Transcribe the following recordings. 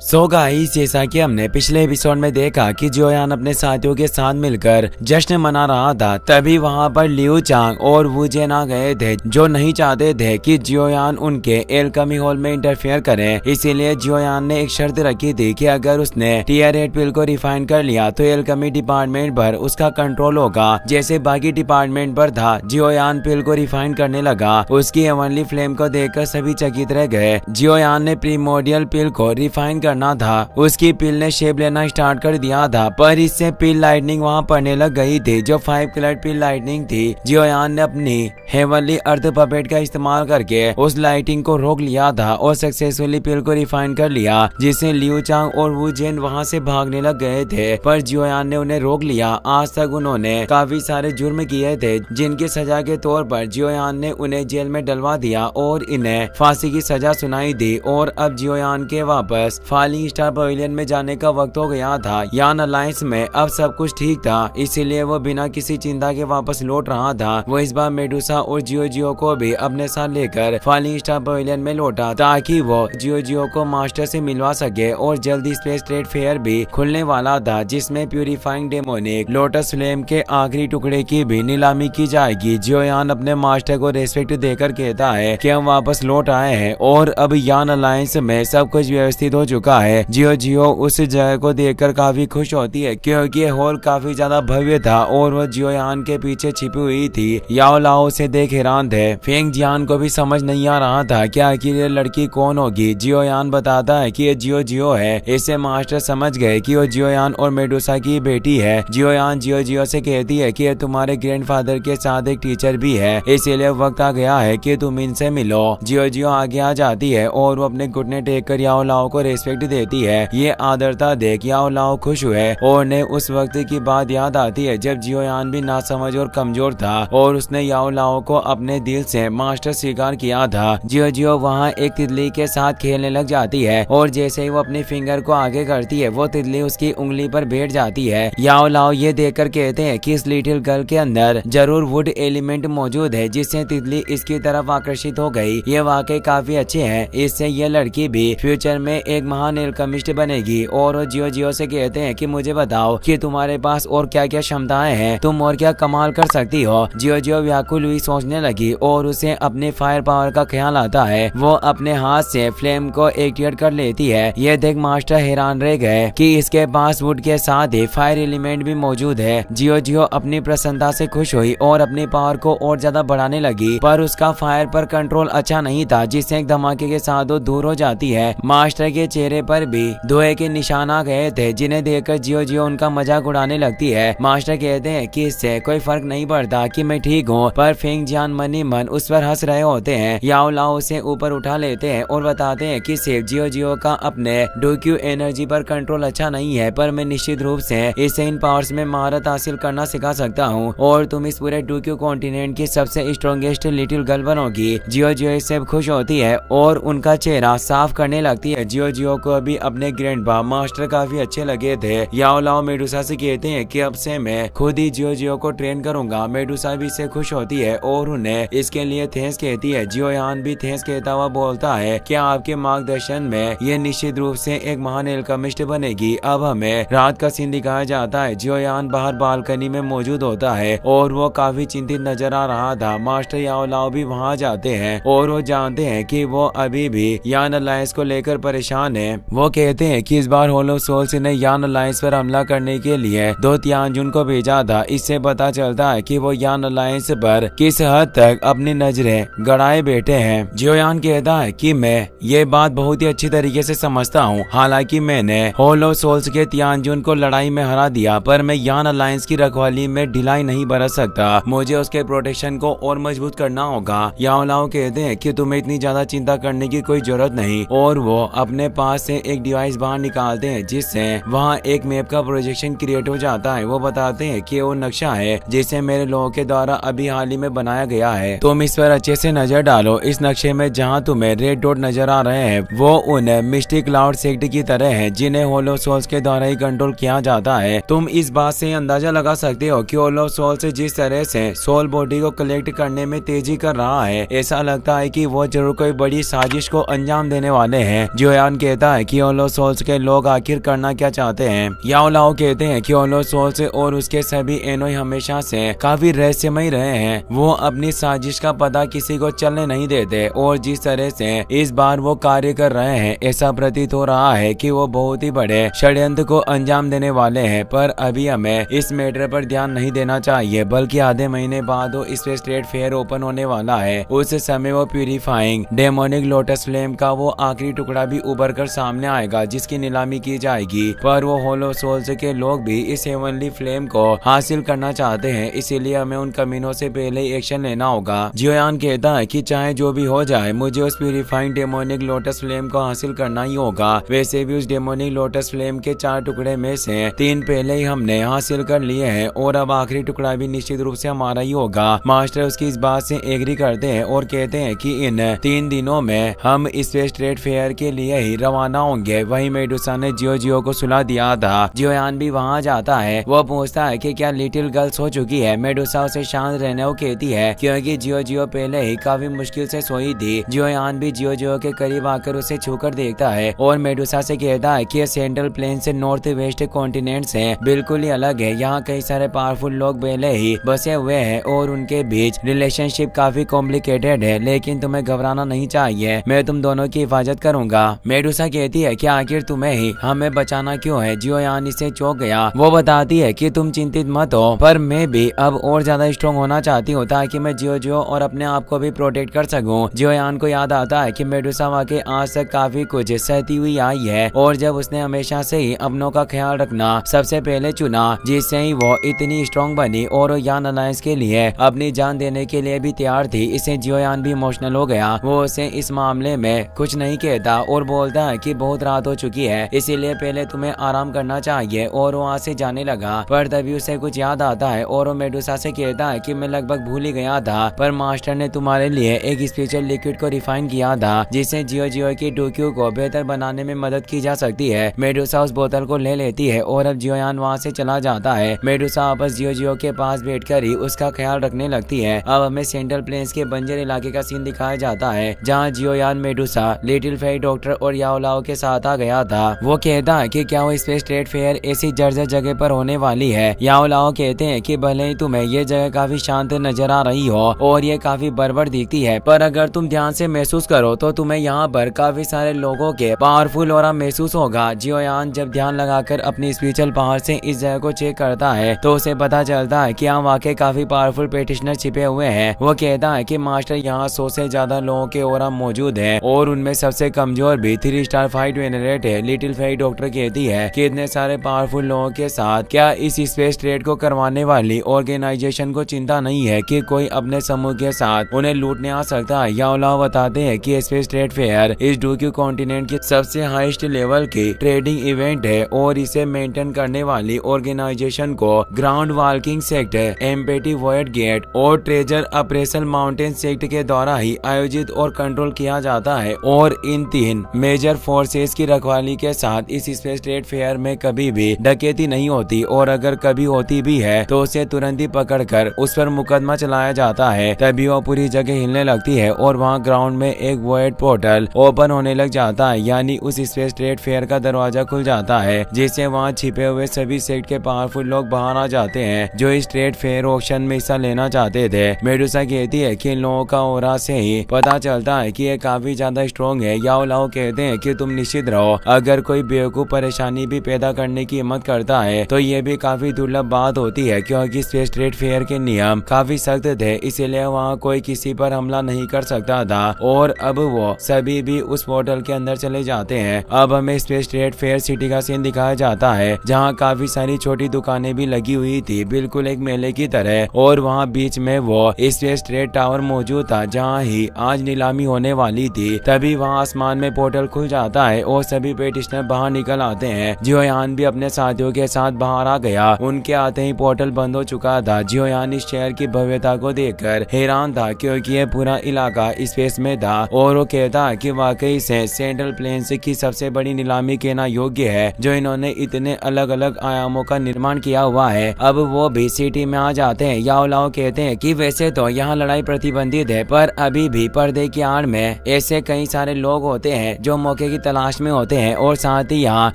So guys, जैसा कि हमने पिछले एपिसोड में देखा कि जियोयान अपने साथियों के साथ मिलकर जश्न मना रहा था, तभी वहां पर लियू चांग और वू जेन आ गए थे, जो नहीं चाहते थे कि जियोयान उनके एल्केमी हॉल में इंटरफेयर करे। इसीलिए जियोयान ने एक शर्त रखी थी कि अगर उसने टीयर 8 पिल को रिफाइन कर लिया तो एल्केमी डिपार्टमेंट पर उसका कंट्रोल होगा। जैसे बाकी डिपार्टमेंट पर था, जियोयान पिल को रिफाइन करने लगा। उसकी हेवनली फ्लेम को देखकर सभी चकित रह गए। जियोयान ने प्रीमोडियल पिल को रिफाइन करना था, उसकी पिल ने शेप लेना स्टार्ट कर दिया था, पर इससे पिल लाइटनिंग वहां पड़ने लग गई थी, जो 5 कलर पिल लाइटनिंग थी। जियोयान ने अपनी हेवनली अर्थ पपेट का इस्तेमाल करके उस लाइटिंग को रोक लिया था और सक्सेसफुली पिल को रिफाइन कर लिया, जिससे लियू चांग और वू जेन वहां से भागने लग गए थे, पर जियोयान ने उन्हें रोक लिया। आज तक उन्होंने काफी सारे जुर्म किए थे, जिनकी सजा के तौर पर जियोयान ने उन्हें जेल में डलवा दिया और इन्हें फांसी की सजा सुनाई दी। और अब जियोयान के वापस फॉलिंग स्टार पवेलियन में जाने का वक्त हो गया था। यान अलायंस में अब सब कुछ ठीक था, इसीलिए वो बिना किसी चिंता के वापस लौट रहा था। वो इस बार मेडुसा और जियो को भी अपने साथ लेकर फॉलिंग स्टार पवेलियन में लौटा, ताकि वो जियो को मास्टर से मिलवा सके। और जल्दी स्पेस ट्रेड फेयर भी खुलने वाला था, जिसमें प्यूरिफाइंग डेमोनिक लोटस फ्लेम के आखिरी टुकड़े की भी नीलामी की जाएगी। जियोयान अपने मास्टर को रेस्पेक्ट देकर कहता है कि हम वापस लौट आए हैं और अब यान अलायंस में सब कुछ व्यवस्थित हो चुका है। जियो उस जगह को देखकर काफी खुश होती है, क्योंकि ये हॉल काफी ज्यादा भव्य था और वो जियोयान के पीछे छिपी हुई थी। याओ लाओ से देख हैरान थे। फेंग जियान को भी समझ नहीं आ रहा था कि आखिर ये लड़की कौन होगी। जियोयान बताता है कि ये जियो है। इससे मास्टर समझ गए कि वो जियोयान और मेडुसा की बेटी है। जियोयान जियो से कहती है कि ये तुम्हारे ग्रैंडफादर के साथ एक टीचर भी है, इसीलिए वक्त आ गया है कि तुम इनसे मिलो। जियो आगे आ जाती है और वो अपने घुटने टेक कर याओ लाओ को रेस्पेक्ट देती है। ये आदरता देख याओ लाओ खुश हुए और ने उस वक्त की बात याद आती है जब जियोयान भी नासमझ और कमजोर था और उसने याओ लाओ को अपने दिल से मास्टर स्वीकार किया था। जियो वहाँ एक तितली के साथ खेलने लग जाती है और जैसे ही वो अपनी फिंगर को आगे करती है, वो तितली उसकी उंगली पर बैठ जाती है। याओ लाओ ये देखकर कहते हैं कि इस लिटिल गर्ल के अंदर जरूर वुड एलिमेंट मौजूद है, जिससे तितली इसकी तरफ आकर्षित हो गई। ये वाकई काफी अच्छे हैं, इससे ये लड़की भी फ्यूचर में एक महान एल्केमिस्ट बनेगी। और जियो से कहते हैं कि मुझे बताओ कि तुम्हारे पास और क्या क्या क्षमताएं हैं, तुम और क्या कमाल कर सकती हो। जियो व्याकुल हुई सोचने लगी और उसे अपने फायर पावर का ख्याल आता है। वो अपने हाथ से फ्लेम को एक्टिवेट कर लेती है। ये देख मास्टर हैरान रह गए कि इसके पास वुड के साथ ही फायर एलिमेंट भी मौजूद है। जियो अपनी प्रसन्नता से खुश हुई और अपनी पावर को और ज्यादा बढ़ाने लगी, पर उसका फायर पर कंट्रोल अच्छा नहीं था, जिससे एक धमाके के साथ वो दूर हो जाती है। मास्टर के चेहरे पर भी धुएं के निशान आ गए थे, जिन्हें देखकर जियो उनका मजाक उड़ाने लगती है। मास्टर कहते हैं कि इससे कोई फर्क नहीं पड़ता कि मैं ठीक हूँ, पर फेंग जियान मनी मन उस पर हंस रहे होते हैं। याओ लाओ उसे ऊपर उठा लेते हैं और बताते हैं कि सिर्फ जियो का अपने डोक्यू एनर्जी पर कंट्रोल अच्छा नहीं है, पर मैं निश्चित रूप से इससे इन पावर्स में महारत हासिल करना सिखा सकता हूँ और तुम इस पूरे डोक्यू कॉन्टिनेंट की सबसे स्ट्रॉन्गेस्ट लिटिल गर्ल बनोगी। जियो इससे खुश होती है और उनका चेहरा साफ करने लगती है। जियो को अभी अपने ग्रैंडपा मास्टर काफी अच्छे लगे थे। याओ लाओ मेडुसा से कहते हैं कि अब से मैं खुद ही जियो को ट्रेन करूंगा। मेडुसा भी इससे खुश होती है और उन्हें इसके लिए थैंक्स कहती है। जियोयान भी थैंक्स कहता हुआ बोलता है कि आपके मार्गदर्शन में ये निश्चित रूप से एक महान एल्केमिस्ट बनेगी। अब हमें रात का सीन दिखाया जाता है। जियोयान बाहर बालकनी में मौजूद होता है और वो काफी चिंतित नजर आ रहा था। मास्टर याओ लाओ भी वहाँ जाते हैं और वो जानते हैं कि वो अभी भी यान अलायंस को लेकर परेशान है। वो कहते हैं कि इस बार होलो सोल्स ने यान अलायंस पर हमला करने के लिए 2 तियानजुन को भेजा था। इससे पता चलता है कि वो यान अलायंस पर किस हद तक अपनी नजरें गड़ाए बैठे हैं। जियोयान कहता है कि मैं ये बात बहुत ही अच्छी तरीके से समझता हूँ। हालांकि मैंने होलो सोल्स के तियानजुन को लड़ाई में हरा दिया, पर मैं यान अलायंस की रखवाली में ढिलाई नहीं बरत सकता। मुझे उसके प्रोटेक्शन को और मजबूत करना होगा। याओ लाओ कहते हैं कि तुम्हें इतनी ज्यादा चिंता करने की कोई जरूरत नहीं, और वो अपने पास से एक डिवाइस बाहर निकालते हैं, जिससे वहाँ एक मैप का प्रोजेक्शन क्रिएट हो जाता है। वो बताते हैं कि वो नक्शा है जिसे मेरे लोगों के द्वारा अभी हाल ही में बनाया गया है। तुम इस पर अच्छे से नजर डालो। इस नक्शे में जहाँ तुम्हें रेड डॉट नजर आ रहे हैं, वो उन मिस्टिक क्लाउड सेक्ट की तरह है, जिन्हें होलो सोल्स के द्वारा ही कंट्रोल किया जाता है। तुम इस बात से अंदाजा लगा सकते हो कि होलो सोल्स जिस तरह से सोल बॉडी को कलेक्ट करने में तेजी कर रहा है, ऐसा लगता है कि वो जरूर कोई बड़ी साजिश को अंजाम देने वाले हैं। जियोयान कहता कहता है कि होलो सोल्स के लोग आखिर करना क्या चाहते हैं। याओ लाओ कहते हैं कि होलो सोल्स और उसके सभी एनोई हमेशा से काफी रहस्यमय रहे हैं। वो अपनी साजिश का पता किसी को चलने नहीं देते और जिस तरह से इस बार वो कार्य कर रहे हैं, ऐसा प्रतीत हो रहा है कि वो बहुत ही बड़े षड्यंत्र को अंजाम देने वाले हैं। पर अभी हमें इस मैटर पर ध्यान नहीं देना चाहिए, बल्कि आधे महीने बाद वो स्पेस ट्रेड फेयर ओपन होने वाला है। उस समय वो प्यूरिफाइंग डेमोनिक लोटस फ्लेम का वो आखिरी टुकड़ा भी उभर कर सामने आएगा, जिसकी नीलामी की जाएगी। पर वो होलो सोल्स के लोग भी इस हेवनली फ्लेम को हासिल करना चाहते हैं, इसीलिए हमें उन कमीनों से पहले ही एक्शन लेना होगा। जियोयान कहता है कि चाहे जो भी हो जाए, मुझे उस प्यूरिफाइंग डेमोनिक लोटस फ्लेम को हासिल करना ही होगा। वैसे भी उस डेमोनिक लोटस फ्लेम के 4 टुकड़े में से 3 पहले ही हमने हासिल कर लिए हैं और अब आखिरी टुकड़ा भी निश्चित रूप से हमारा ही होगा। मास्टर उसकी इस बात से एग्री करते हैं और कहते हैं कि इन 3 दिनों में हम स्पेस ट्रेड फेयर के लिए ही रवाना होंगे। वही मेडुसा ने जियो को सुला दिया था। जियोयान भी वहाँ जाता है। वो पूछता है कि क्या लिटिल गर्ल सो चुकी है। मेडुसा उसे शांत रहने को कहती है क्योंकि जियो पहले ही काफी मुश्किल से सोई थी। जियोयान भी जियो के करीब आकर उसे छूकर देखता है और मेडुसा से कहता है कि सेंट्रल प्लेन से नॉर्थ वेस्ट कॉन्टिनेंट से बिल्कुल ही अलग है। यहाँ कई सारे पावरफुल लोग पहले ही बसे हुए हैं और उनके बीच रिलेशनशिप काफी कॉम्प्लिकेटेड है, लेकिन तुम्हें घबराना नहीं चाहिए, मैं तुम दोनों की हिफाजत करूंगा। मेडुसा कहती है कि आखिर तुम्हें ही हमें बचाना क्यों है। जियोयान इससे चौंक गया। वो बताती है कि तुम चिंतित मत हो, पर मैं भी अब और ज्यादा स्ट्रॉन्ग होना चाहती हूँ ताकि मैं जियो और अपने आप को भी प्रोटेक्ट कर सकूं। जियोयान को याद आता है कि मेडुसा वाकई आज तक काफी कुछ सहती हुई आई है और जब उसने हमेशा से ही अपनों का ख्याल रखना सबसे पहले चुना, जिससे ही वो इतनी स्ट्रॉन्ग बनी और यान अलायंस के लिए अपनी जान देने के लिए भी तैयार थी। इससे जियोयान भी इमोशनल हो गया। वो उसे इस मामले में कुछ नहीं कहता और बोलता है कि बहुत रात हो चुकी है, इसीलिए पहले तुम्हें आराम करना चाहिए और वो वहाँ से जाने लगा। पर तभी उसे कुछ याद आता है और वो मेडुसा से कहता है कि मैं लगभग भूल ही गया था, पर मास्टर ने तुम्हारे लिए एक स्पेशल लिक्विड को रिफाइन किया था जिससे जियो की डोक्यू को बेहतर बनाने में मदद की जा सकती है। मेडुसा उस बोतल को ले लेती है और अब जियोयान वहाँ से चला जाता है। मेडुसा वापस जियो के पास बैठकर ही उसका ख्याल रखने लगती है। अब हमें सेंट्रल प्लेन्स के बंजर इलाके का सीन दिखाया जाता है जहाँ जियोयान मेडुसा लिटिल फेई डॉक्टर और याओ लाओ के साथ आ गया था। वो कहता है कि क्या वो स्पेस ट्रेड फेयर ऐसी जर्जर जगह पर होने वाली है। याओ लाओ कहते हैं कि भले ही तुम्हें ये जगह काफी शांत नजर आ रही हो और ये काफी बर्बर दिखती है, पर अगर तुम ध्यान से महसूस करो तो तुम्हें यहाँ पर काफी सारे लोगों के पावरफुल ऑरा महसूस होगा। जियोयान जब ध्यान लगाकर अपनी स्पिरिचुअल पावर से इस जगह को चेक करता है तो उसे पता चलता है कि यहाँ वाकई काफी पावरफुल पेटिशनर छिपे हुए हैं। वो कहता है कि मास्टर यहाँ 100 से ज्यादा लोगों के ऑरा मौजूद है और उनमें सबसे कमजोर भी 3 स्टार फाइट वेनरेट है। लिटिल फेई डॉक्टर कहती है कि इतने सारे पावरफुल लोगों के साथ क्या इस स्पेस ट्रेड को करवाने वाली ऑर्गेनाइजेशन को चिंता नहीं है कि कोई अपने समूह के साथ उन्हें लूटने आ सकता है। याओ लाओ बताते हैं कि स्पेस ट्रेड फेयर इस डोक्यू कॉन्टिनेंट की सबसे हाईएस्ट लेवल की ट्रेडिंग इवेंट है और इसे मेंटेन करने वाली ऑर्गेनाइजेशन को ground walking sector, empty void gate और ट्रेजर अप्रेसल माउंटेन सेक्टर के द्वारा ही आयोजित और कंट्रोल किया जाता है और इन 3 मेजर फोर्सेस की रखवाली के साथ इस स्पेस ट्रेड फेयर में कभी भी डकैती नहीं होती और अगर कभी होती भी है तो उसे तुरंत ही पकड़कर उस पर मुकदमा चलाया जाता है। तभी वो पूरी जगह हिलने लगती है और वहाँ ग्राउंड में एक वॉयड पोर्टल ओपन होने लग जाता है, यानी उस स्पेस ट्रेड फेयर का दरवाजा खुल जाता है जिससे वहाँ छिपे हुए सभी सेक्ट के पावरफुल लोग बाहर आ जाते हैं जो इस ट्रेड फेयर ऑक्शन में हिस्सा लेना चाहते थे। मेडुसा कहती है कि इन लोगों का ऑरा से ही पता चलता है कि ये काफी ज्यादा स्ट्रॉन्ग है। याओ लाओ कहते हैं कि तुम निश्चित रहो, अगर कोई बेवकूफ परेशानी भी पैदा करने की हिम्मत करता है तो ये भी काफी दुर्लभ बात होती है क्योंकि स्पेस ट्रेड फेयर के नियम काफी सख्त थे, इसीलिए वहाँ कोई किसी पर हमला नहीं कर सकता था और अब वो सभी भी उस पोर्टल के अंदर चले जाते हैं। अब हमें स्पेस ट्रेड फेयर सिटी का सीन दिखाया जाता है जहाँ काफी सारी छोटी दुकानें भी लगी हुई थी, बिल्कुल एक मेले की तरह, और वहाँ बीच में वो स्पेस ट्रेड टावर मौजूद था जहाँ ही आज नीलामी होने वाली थी। तभी वहाँ आसमान में पोर्टल खुल जाता है और सभी पेटिशनर बाहर निकल आते हैं। जियोयान भी अपने साथियों के साथ बाहर आ गया। उनके आते ही पोर्टल बंद हो चुका था। जियोयान इस शहर की भव्यता को देखकर हैरान था क्योंकि यह पूरा इलाका स्पेस में था और वो कहता है कि वाकई से सेंट्रल प्लेन्स की सबसे बड़ी नीलामी कहना योग्य है जो इन्होंने इतने अलग अलग आयामों का निर्माण किया हुआ है। अब वो भी सिटी में आ जाते हैं। याओ लाओ कहते हैं कि वैसे तो यहाँ लड़ाई प्रतिबंधित है, पर अभी भी पर्दे की आड़ में ऐसे कई सारे लोग होते हैं जो मौके की की तलाश में होते हैं और साथ ही यहाँ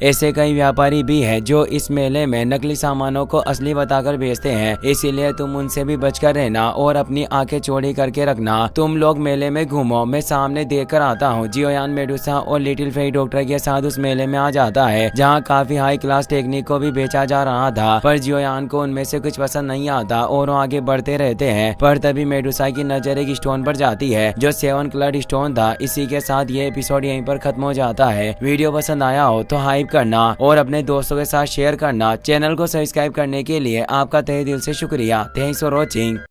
ऐसे कई व्यापारी भी हैं जो इस मेले में नकली सामानों को असली बताकर बेचते हैं। इसीलिए तुम उनसे भी बचकर रहना और अपनी आंखें चौड़ी करके रखना। तुम लोग मेले में घूमो, मैं सामने देख कर आता हूँ। जियोयान मेडुसा और लिटिल फेरी डॉक्टर के साथ उस मेले में आ जाता है जहाँ काफी हाई क्लास टेक्निक को भी बेचा जा रहा था, पर जियोयान को उनमें से कुछ पसंद नहीं आता और वो आगे बढ़ते रहते हैं। पर तभी मेडुसा की नजर एक स्टोन पर जाती है जो 7 कलर्ड स्टोन था। इसी के साथ ये एपिसोड यहीं पर खत्म हो जाता है। वीडियो पसंद आया हो तो हाइप करना और अपने दोस्तों के साथ शेयर करना। चैनल को सब्सक्राइब करने के लिए आपका तहे दिल से शुक्रिया। Thanks for watching.